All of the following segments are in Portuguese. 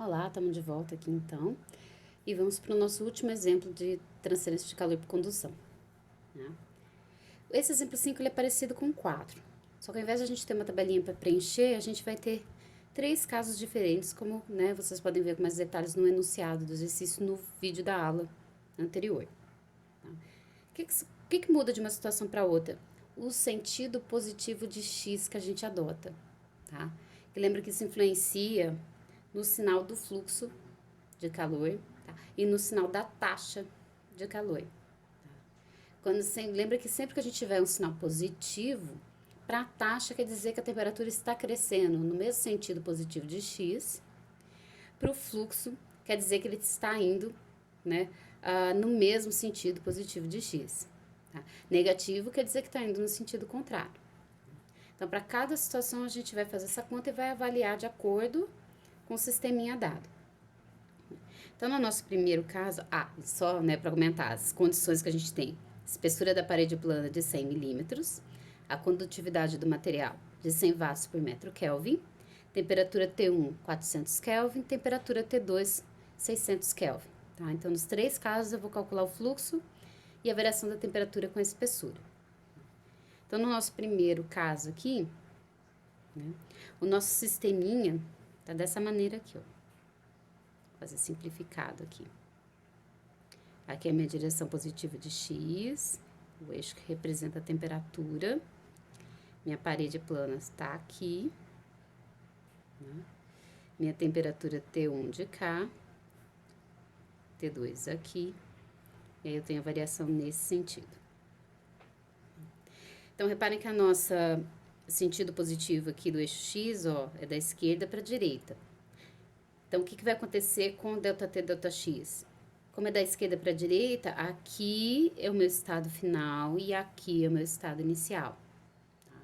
Olá, estamos de volta aqui então e vamos para o nosso último exemplo de transferência de calor por condução, né? Esse exemplo 5 ele é parecido com o 4, só que ao invés de a gente ter uma tabelinha para preencher, a gente vai ter três casos diferentes, como vocês podem ver com mais detalhes no enunciado do exercício no vídeo da aula anterior. Tá? O que muda de uma situação para outra? O sentido positivo de x que a gente adota, tá? E lembra que isso influencia no sinal do fluxo de calor, tá? E no sinal da taxa de calor. Tá? Lembra que sempre que a gente tiver um sinal positivo, para a taxa quer dizer que a temperatura está crescendo no mesmo sentido positivo de x, para o fluxo quer dizer que ele está indo, no mesmo sentido positivo de x. Tá? Negativo quer dizer que está indo no sentido contrário. Então, para cada situação, a gente vai fazer essa conta e vai avaliar de acordo com o sisteminha dado. Então, no nosso primeiro caso, só para comentar as condições que a gente tem. Espessura da parede plana de 100 milímetros, a condutividade do material de 100 watts por metro Kelvin, temperatura T1, 400 Kelvin, temperatura T2, 600 Kelvin. Tá? Então, nos três casos, eu vou calcular o fluxo e a variação da temperatura com a espessura. Então, no nosso primeiro caso aqui, o nosso sisteminha tá dessa maneira aqui, ó. Vou fazer simplificado aqui. Aqui é a minha direção positiva de x, o eixo que representa a temperatura. Minha parede plana está aqui. Minha temperatura T1 de cá, T2 aqui. E aí eu tenho a variação nesse sentido. Então, reparem que a nossa sentido positivo aqui do eixo x, é da esquerda para a direita. Então, o que vai acontecer com ΔT, ΔX? Como é da esquerda para a direita, aqui é o meu estado final e aqui é o meu estado inicial. Tá?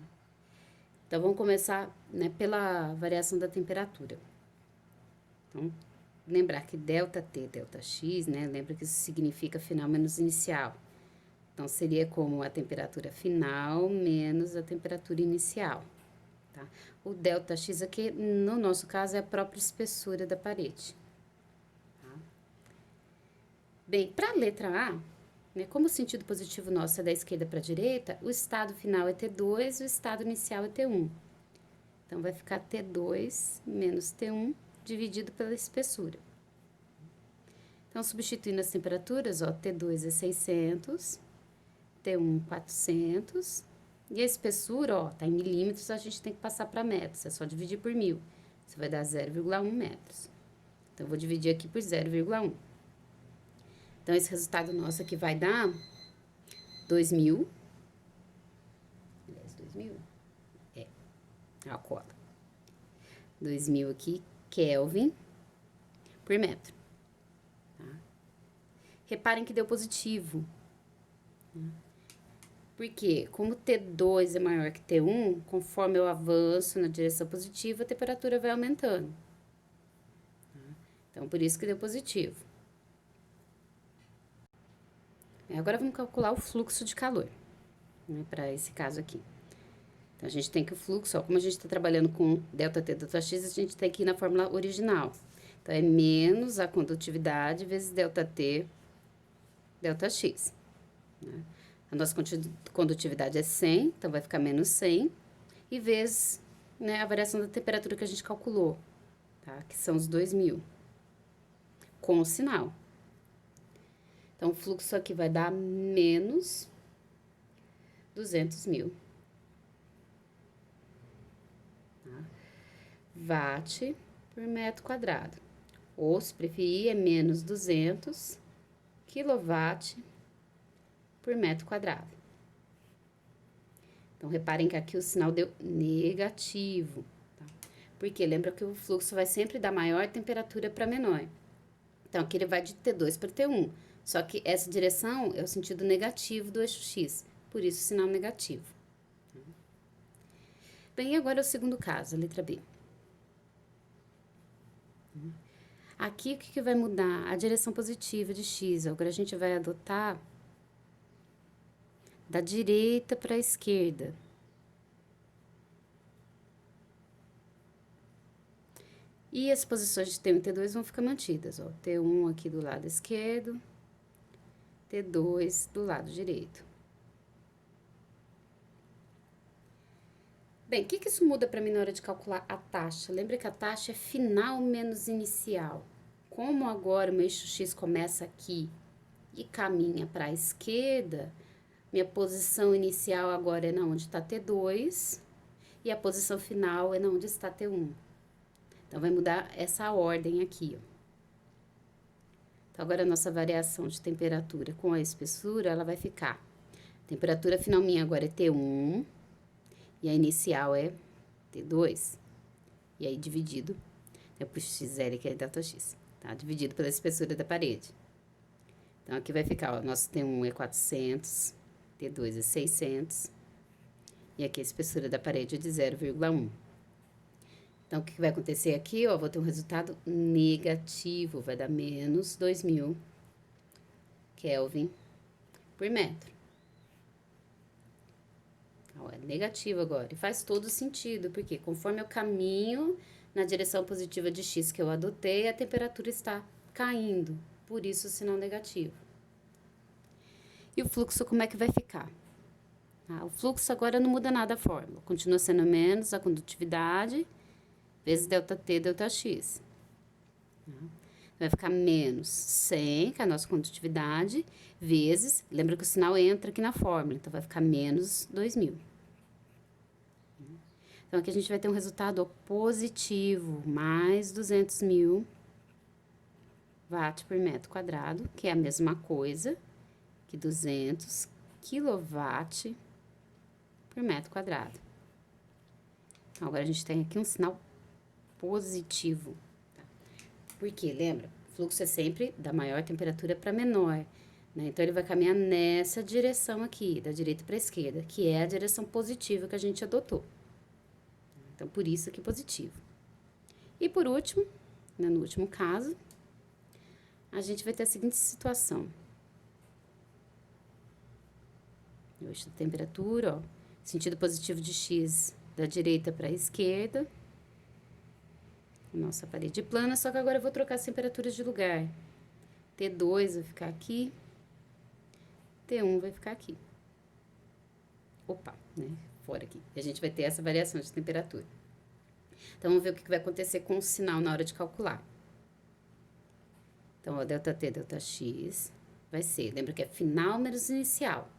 Então, vamos começar pela variação da temperatura. Então, lembrar que ΔT, ΔX, lembra que isso significa final menos inicial. Então, seria como a temperatura final menos a temperatura inicial. Tá? O ΔX aqui, no nosso caso, é a própria espessura da parede. Tá? Bem, para a letra A, como o sentido positivo nosso é da esquerda para a direita, o estado final é T2 e o estado inicial é T1. Então, vai ficar T2 menos T1 dividido pela espessura. Então, substituindo as temperaturas, T2 é 600, T1 400, e a espessura, tá em milímetros, a gente tem que passar para metros, é só dividir por 1000. Isso vai dar 0,1 metros. Então, eu vou dividir aqui por 0,1. Então, esse resultado nosso aqui vai dar 2.000. Aliás, 2.000? A cola. 2.000 aqui, Kelvin por metro. Tá? Reparem que deu positivo. Porque, como T2 é maior que T1, conforme eu avanço na direção positiva, a temperatura vai aumentando. Então, por isso que deu positivo. Agora, vamos calcular o fluxo de calor, para esse caso aqui. Então, a gente tem que o fluxo, como a gente está trabalhando com ΔT, ΔX, a gente tem que ir na fórmula original. Então, é menos a condutividade vezes ΔT, ΔX. A nossa condutividade é 100, então vai ficar menos 100, e vezes a variação da temperatura que a gente calculou, tá? Que são os 2.000, com o sinal. Então, o fluxo aqui vai dar menos 200.000. Tá? Watt por metro quadrado. Ou, se preferir, é menos 200 kW por metro quadrado. Então, reparem que aqui o sinal deu negativo, tá? Porque lembra que o fluxo vai sempre da maior temperatura para menor. Então, aqui ele vai de T2 para T1. Só que essa direção é o sentido negativo do eixo X. Por isso, o sinal negativo. Bem, e agora é o segundo caso, a letra B. Aqui, o que vai mudar? A direção positiva de X. Agora, a gente vai adotar da direita para a E as posições de T1 e T2 vão ficar mantidas, ó. T1 aqui do lado esquerdo, T2 do lado direito. Bem, o que isso muda para mim na hora de calcular a taxa? Lembra que a taxa é final menos inicial. Como agora o meu eixo X começa aqui e caminha para a esquerda, minha posição inicial agora é na onde está T2 e a posição final é na onde está T1. Então, vai mudar essa ordem aqui, ó. Então, agora a nossa variação de temperatura com a espessura, ela vai ficar. Temperatura final minha agora é T1 e a inicial é T2. E aí, dividido, eu puxo XL, que é ΔX, tá? Dividido pela espessura da parede. Então, aqui vai ficar, ó, nosso T1 é 400, T2 é 600, e aqui a espessura da parede é de 0,1. Então, o que vai acontecer aqui, ó, vou ter um resultado negativo, vai dar menos 2.000 Kelvin por metro. Ó, é negativo agora, e faz todo sentido, porque conforme eu caminho na direção positiva de X que eu adotei, a temperatura está caindo, por isso o sinal negativo. E o fluxo, como é que vai ficar? O fluxo agora não muda nada a fórmula, continua sendo menos a condutividade, vezes ΔT, ΔX. Vai ficar menos 100, que é a nossa condutividade, vezes, lembra que o sinal entra aqui na fórmula, então vai ficar menos 2.000. Então, aqui a gente vai ter um resultado positivo, mais 200.000 watt por metro quadrado, que é a mesma coisa que 200 kW por metro quadrado. Então, agora a gente tem aqui um sinal positivo. Tá? Porque, lembra, o fluxo é sempre da maior temperatura para menor, né? Então, ele vai caminhar nessa direção aqui, da direita para a esquerda, que é a direção positiva que a gente adotou. Então, por isso que positivo. E por último, né, no último caso, a gente vai ter a seguinte situação. Eixo da temperatura, ó, sentido positivo de X da direita para a esquerda. Nossa parede plana, só que agora eu vou trocar as temperaturas de lugar. T2 vai ficar aqui, T1 vai ficar aqui. Opa, né? Fora aqui. E a gente vai ter essa variação de temperatura. Então, vamos ver o que vai acontecer com o sinal na hora de calcular. Então, ó, ΔT, ΔX vai ser, lembra que é final menos inicial.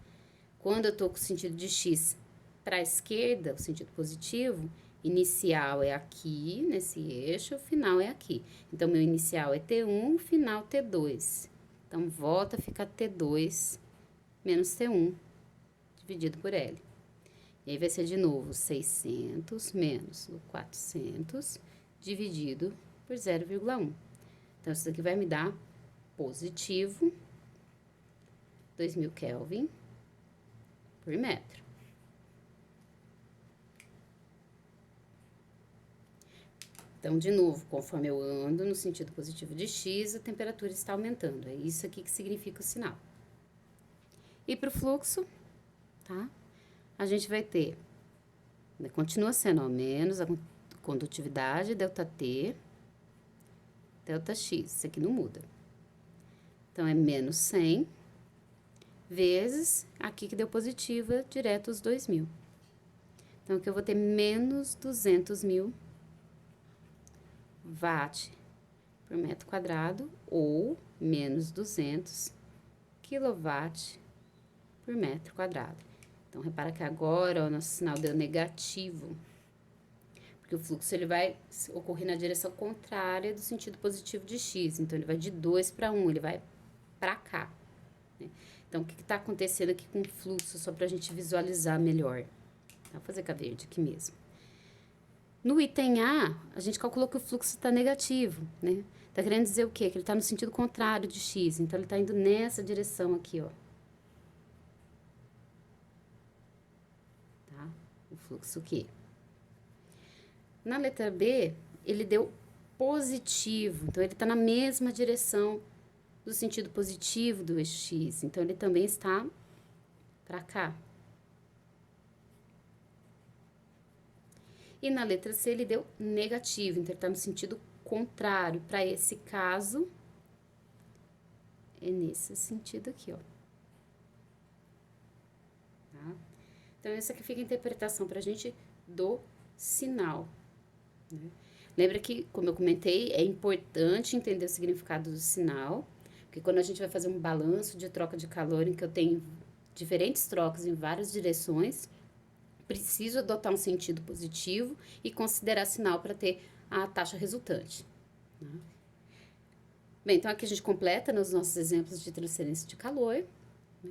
Quando eu tô com o sentido de X para a esquerda, o sentido positivo, inicial é aqui, nesse eixo, o final é aqui. Então, meu inicial é T1, final T2. Então, volta a ficar T2 menos T1, dividido por L. E aí, vai ser de novo 600 menos o 400, dividido por 0,1. Então, isso daqui vai me dar positivo 2.000 Kelvin por metro. Então, de novo, conforme eu ando no sentido positivo de X, a temperatura está aumentando. É isso aqui que significa o sinal. E para o fluxo, tá? A gente vai ter, né, continua sendo, ó, menos a condutividade, ΔT, ΔX. Isso aqui não muda. Então, é menos 100 vezes aqui que deu positiva, direto os 2.000. Então, aqui eu vou ter menos 200.000 watt por metro quadrado ou menos 200 kW por metro quadrado. Então, repara que agora o nosso sinal deu negativo, porque o fluxo ele vai ocorrer na direção contrária do sentido positivo de X. Então, ele vai de 2 para 1, ele vai para cá, né? Então, o que está acontecendo aqui com o fluxo, só para a gente visualizar melhor. Vou fazer com a verde aqui mesmo. No item A, a gente calculou que o fluxo está negativo, né? Tá querendo dizer o quê? Que ele está no sentido contrário de X, então ele está indo nessa direção aqui, ó. Tá? O fluxo Q. Na letra B, ele deu positivo, então ele está na mesma direção do sentido positivo do eixo X, então ele também está para cá. E na letra C ele deu negativo, então ele está no sentido contrário para esse caso é nesse sentido aqui, ó. Tá? Então, essa aqui fica a interpretação pra gente do sinal, né? Lembra que, como eu comentei, é importante entender o significado do sinal, porque quando a gente vai fazer um balanço de troca de calor em que eu tenho diferentes trocas em várias direções, preciso adotar um sentido positivo e considerar sinal para ter a taxa resultante, né? Bem, então aqui a gente completa nos nossos exemplos de transferência de calor.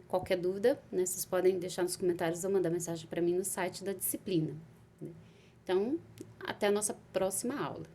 Qualquer dúvida, né, vocês podem deixar nos comentários ou mandar mensagem para mim no site da disciplina, né? Então, até a nossa próxima aula.